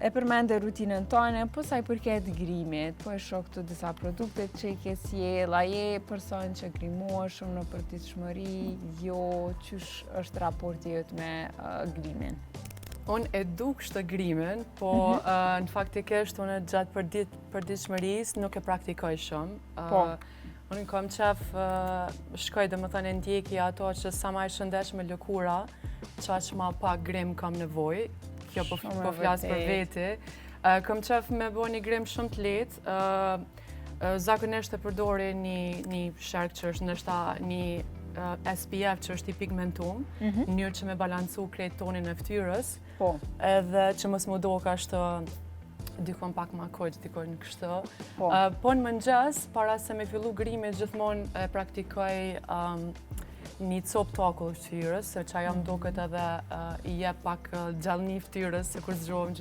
E përmende rutinën tonë, po sa i përket grimit, po e shoh këtu disa produkte që i ke sjell, a je person që grimuar shumë në përditshmëri, jo, qysh është raporti jot me grimin? Unë e du kështë grimin, po në faktikisht unë gjatë përditshmërisë nuk e praktikoj shumë. Unë kam qef shkoj dhe më thënë ndjeki ato që sa ma i shëndeshme lëkura, qaq ma pak grim kam nevoj. Kjo po flasë për veti. Kam qef me bo një grim shumë të letë. Zakonisht e përdori një sherk që është nështa një SPF që është i pigmentum, njërë që me balancu krejt tonin e ftyrës, edhe që mos më do ka është dikon pak ma kojtë, dikon kështë. Po në mëngjes, para se me fillu grimit, gjithmonë e praktikoj një copë tokull ftyrës, se që ajo më duket edhe i jep pak gjallëni ftyrës, se kur zgjohem